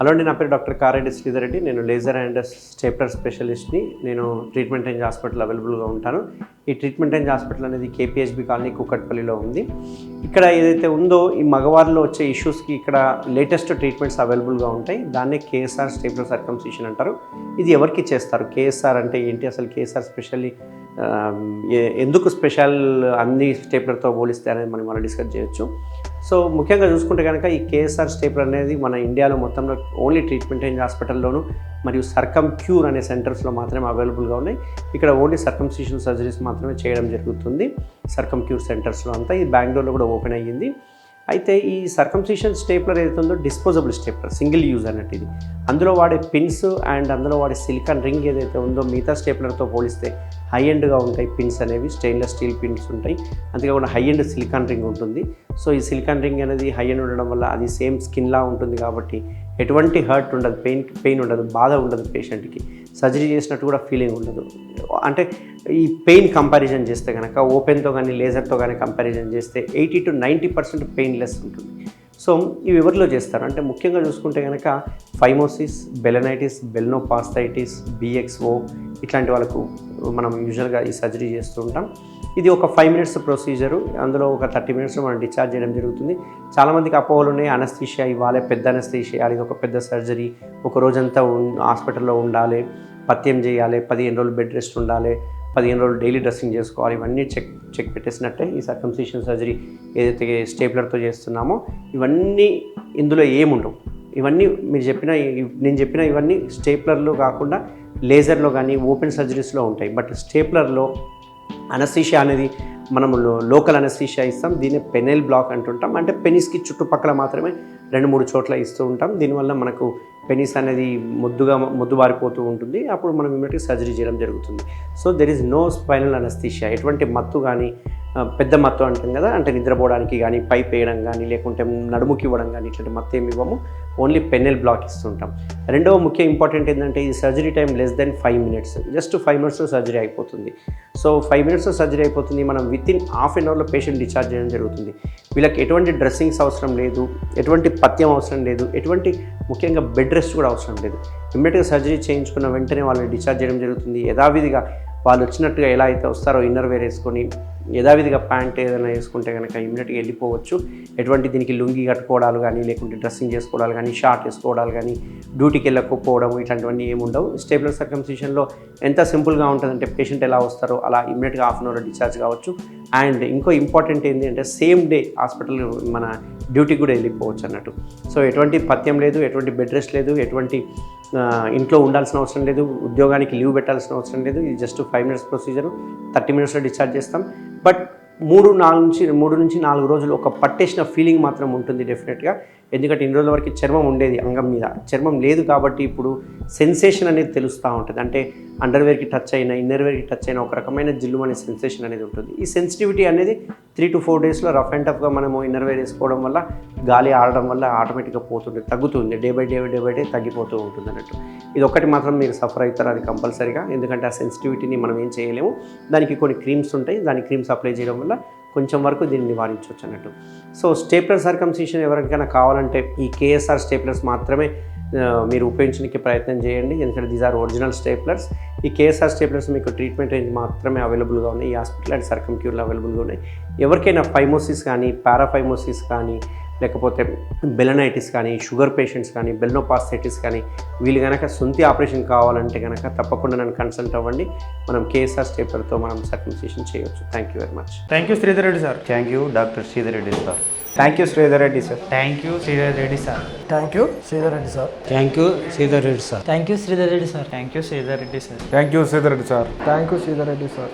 Hello అండి, నా పేరు డాక్టర్ కారెడ్డి శ్రీధర్ రెడ్డి. నేను లేజర్ అండ్ స్టేప్లర్ స్పెషలిస్ట్ని. నేను ట్రీట్మెంట్ రేంజ్ హాస్పిటల్ అవైలబుల్గా ఉంటాను. ఈ ట్రీట్మెంట్ రేంజ్ హాస్పిటల్ అనేది కేపీహెచ్బి కాలనీ కూకట్పల్లిలో ఉంది. ఇక్కడ ఏదైతే ఉందో ఈ మగవారిలో వచ్చే ఇష్యూస్కి ఇక్కడ లేటెస్ట్ ట్రీట్మెంట్స్ అవైలబుల్గా ఉంటాయి. దాన్నే కేఎస్ఆర్ స్టేప్లర్ సర్కంసిషన్ అంటారు. ఇది ఎవరికి చేస్తారు? కేఎస్ఆర్ అంటే ఏంటి? అసలు కేఎస్ఆర్ స్పెషల్లీ ఎందుకు స్పెషల్ అన్ని స్టేప్లర్తో పోలిస్తే అనేది మనం డిస్కస్ చేయొచ్చు. సో ముఖ్యంగా చూసుకుంటే కనుక ఈ కేఎస్ఆర్ స్టేప్లర్ అనేది మన ఇండియాలో మొత్తంలో ఓన్లీ ట్రీట్మెంట్ రేంజ్ హాస్పిటల్లోను మరియు సర్కమ్ క్యూర్ అనే సెంటర్స్లో మాత్రమే అవైలబుల్గా ఉన్నాయి. ఇక్కడ ఓన్లీ సర్కంసిషన్ సర్జరీస్ మాత్రమే చేయడం జరుగుతుంది సర్కమ్ క్యూర్ సెంటర్స్లో అంతా. ఇది బెంగళూరులో కూడా ఓపెన్ అయ్యింది. అయితే ఈ సర్కంసిషన్ స్టేప్లర్ ఏదైతే ఉందో డిస్పోజబుల్ స్టేప్లర్, సింగిల్ యూజ్ అన్నట్టు ఇది. అందులో వాడే పిన్స్ అండ్ అందులో వాడే సిలికాన్ రింగ్ ఏదైతే ఉందో మిగతా స్టేప్లర్తో పోలిస్తే హై ఎండ్గా ఉంటాయి. పిన్స్ అనేవి స్టెయిన్లెస్ స్టీల్ పిన్స్ ఉంటాయి. అంతేకాకుండా హై ఎండ్ సిలికాన్ రింగ్ ఉంటుంది. సో ఈ సిలికాన్ రింగ్ అనేది హై ఎండ్ ఉండడం వల్ల అది సేమ్ స్కిన్లా ఉంటుంది కాబట్టి ఎటువంటి హర్ట్ ఉండదు, పెయిన్ ఉండదు, బాధ ఉండదు పేషెంట్కి. సర్జరీ చేసినట్టు కూడా ఫీలింగ్ ఉండదు. అంటే ఈ పెయిన్ కంపారిజన్ చేస్తే కనుక ఓపెన్తో కానీ లేజర్తో కానీ కంపారిజన్ చేస్తే 80 to 90% పెయిన్లెస్ ఉంటుంది. సో ఇవి ఎవరిలో చేస్తారు అంటే ముఖ్యంగా చూసుకుంటే కనుక ఫైమోసిస్, బెలనైటిస్, బెల్నోపాస్థైటిస్, బిఎక్స్ఓ ఇట్లాంటి వాళ్ళకు మనం యూజువల్గా ఈ సర్జరీ చేస్తూ ఉంటాం. ఇది ఒక 5 minutes ప్రొసీజరు. అందులో ఒక 30 minutes మనం డిశ్చార్జ్ చేయడం జరుగుతుంది. చాలామందికి అపోహలు ఉన్నాయి, అనస్థీషియా ఇవ్వాలి, పెద్ద అనస్థీషియా, ఇది ఒక పెద్ద సర్జరీ, ఒక రోజంతా హాస్పిటల్లో ఉండాలి, పథ్యం చేయాలి, 15 రోజులు బెడ్ రెస్ట్ ఉండాలి, 15 రోజులు డైలీ డ్రెస్సింగ్ చేసుకోవాలి. ఇవన్నీ చెక్ పెట్టేసినట్టే ఈ సర్కంసిషన్ సర్జరీ ఏదైతే స్టేప్లర్తో చేస్తున్నామో ఇవన్నీ ఇందులో ఏముండవు. ఇవన్నీ నేను చెప్పిన ఇవన్నీ స్టేప్లర్లో కాకుండా లేజర్లో కానీ ఓపెన్ సర్జరీస్లో ఉంటాయి. బట్ స్టేప్లర్లో అనస్థీషియా అనేది మనము లోకల్ అనస్థీషియా ఇస్తాం. దీన్ని పెనెల్ బ్లాక్ అంటుంటాం. అంటే పెనిస్కి చుట్టుపక్కల మాత్రమే 2-3 చోట్ల ఇస్తూ ఉంటాం. దీనివల్ల మనకు పెనిస్ అనేది మొద్దు బారిపోతూ ఉంటుంది. అప్పుడు మనం ఇమ్మీడియట్గా సర్జరీ చేయడం జరుగుతుంది. So there is no spinal anaesthesia. ఎటువంటి మత్తు కానీ పెద్ద మత్తు అంటాం కదా, అంటే నిద్రపోవడానికి కానీ, పైప్ వేయడం కానీ, లేకుంటే నడుముకి ఇవ్వడం కానీ ఇట్లాంటి మత్తు ఏమి ఇవ్వము. ఓన్లీ పెన్నెల్ బ్లాక్ ఇస్తుంటాం. రెండవ ముఖ్య ఇంపార్టెంట్ ఏంటంటే ఈ surgery time less than 5 minutes. Just 5 minutes surgery అయిపోతుంది. సో 5 minutes సర్జరీ అయిపోతుంది. మనం వితిన్ హాఫ్ అన్ అవర్లో పేషెంట్ డిశ్చార్జ్ చేయడం జరుగుతుంది. వీళ్ళకి ఎటువంటి డ్రెస్సింగ్స్ అవసరం లేదు, ఎటువంటి పథ్యం అవసరం లేదు, ఎటువంటి ముఖ్యంగా బెడ్ రెస్ట్ కూడా అవసరం లేదు. ఇమ్మీడియట్గా సర్జరీ చేయించుకున్న వెంటనే వాళ్ళని డిశ్చార్జ్ చేయడం జరుగుతుంది. యథావిధిగా వాళ్ళు వచ్చినట్టుగా ఎలా అయితే వస్తారో ఇన్నర్ వేర్ వేసుకొని యథావిధిగా ప్యాంట్ ఏదైనా వేసుకుంటే కనుక ఇమ్మీడియట్గా వెళ్ళిపోవచ్చు. ఎటువంటి దీనికి లుంగి కట్టుకోవడాలు కానీ, లేకుంటే డ్రెస్సింగ్ చేసుకోవడాలు కానీ, షార్ట్ వేసుకోవడాలు కానీ, డ్యూటీకి వెళ్ళకపోవడం ఇట్లాంటివన్నీ ఏముండవు. స్టేప్లర్ సర్కంసిషన్లో ఎంత సింపుల్గా ఉంటుందంటే పేషెంట్ ఎలా వస్తారో అలా ఇమ్మీడియట్గా హాఫ్ అన్ అవర్ డిశ్చార్జ్ కావచ్చు. అండ్ ఇంకో ఇంపార్టెంట్ ఏంటి అంటే సేమ్ డే హాస్పిటల్ మన డ్యూటీకి కూడా వెళ్ళిపోవచ్చు అన్నట్టు. సో ఎటువంటి పథ్యం లేదు, ఎటువంటి బెడ్ రెస్ట్ లేదు, ఎటువంటి ఇంట్లో ఉండాల్సిన అవసరం లేదు, ఉద్యోగానికి లీవ్ పెట్టాల్సిన అవసరం లేదు. ఇది జస్ట్ 5 minutes ప్రొసీజరు, 30 minutesలో డిశ్చార్జ్ చేస్తాం. బట్ 3 నుంచి 4 రోజులు ఒక పట్టేసిన ఫీలింగ్ మాత్రం ఉంటుంది డెఫినెట్గా. ఎందుకంటే ఇన్ని రోజుల వరకు చర్మం ఉండేది అంగం మీద, చర్మం లేదు కాబట్టి ఇప్పుడు సెన్సేషన్ అనేది తెలుస్తూ ఉంటుంది. అంటే అండర్వేర్కి టచ్ అయినా, ఇన్నర్వేర్కి టచ్ అయినా ఒక రకమైన జిల్లు అనే సెన్సేషన్ అనేది ఉంటుంది. ఈ సెన్సిటివిటీ అనేది 3 to 4 daysలో రఫ్ అండ్ టఫ్గా మనము ఇన్నర్వేర్ వేసుకోవడం వల్ల, గాలి ఆడడం వల్ల ఆటోమేటిక్గా పోతుంది, తగ్గుతుంది. డే బై డే తగ్గిపోతూ ఉంటుంది అన్నట్టు. ఇది ఒక్కటి మాత్రం మీరు సఫర్ అవుతారు, అది కంపల్సరీగా. ఎందుకంటే ఆ సెన్సిటివిటీని మనం ఏం చేయలేము. దానికి కొన్ని క్రీమ్స్ ఉంటాయి, దాని క్రీమ్స్ అప్లై చేయడం వల్ల కొంచెం వరకు దీన్ని నివారించవచ్చు అన్నట్టు. సో స్టేప్లర్ సర్కంసిషన్ ఎవరికైనా కావాలంటే ఈ కేఎస్ఆర్ స్టేప్లర్స్ మాత్రమే మీరు ఉపయోగించడానికి ప్రయత్నం చేయండి. ఎందుకంటే దీస్ ఆర్ ఒరిజినల్ స్టేప్లర్స్. ఈ కేఎస్ఆర్ స్టేప్లర్స్ మీకు ట్రీట్మెంట్ రేంజ్ మాత్రమే అవైలబుల్గా ఉన్నాయి. ఈ హాస్పిటల్ అండ్ సర్కమ్ క్యూర్లో అవైలబుల్గా ఉన్నాయి. ఎవరికైనా ఫైమోసిస్ కానీ, పారాఫైమోసిస్ కానీ, లేకపోతే బెలనైటిస్ కానీ, షుగర్ పేషెంట్స్ కానీ, బెల్నోపాస్థైటిస్ కానీ వీళ్ళు కనుక సొంత ఆపరేషన్ కావాలంటే కనుక తప్పకుండా నన్ను కన్సల్ట్ అవ్వండి. మనం కేఎస్ఆర్ స్టేప్లర్తో మనం సర్కంసిషన్ చేయవచ్చు. Thank you very much. Thank you Sridhar Reddy sir. Thank you doctor Sridhar Reddy sir. Thank you Sridhar Reddy sir. Thank you Sridhar Reddy sir. Thank you Sridhar Reddy sir. Thank you Sridhar Reddy sir. Thank you Sridhar Reddy sir. Thank you Sridhar Reddy sir. Thank you Sridhar Reddy sir. Thank you Sridhar Reddy sir.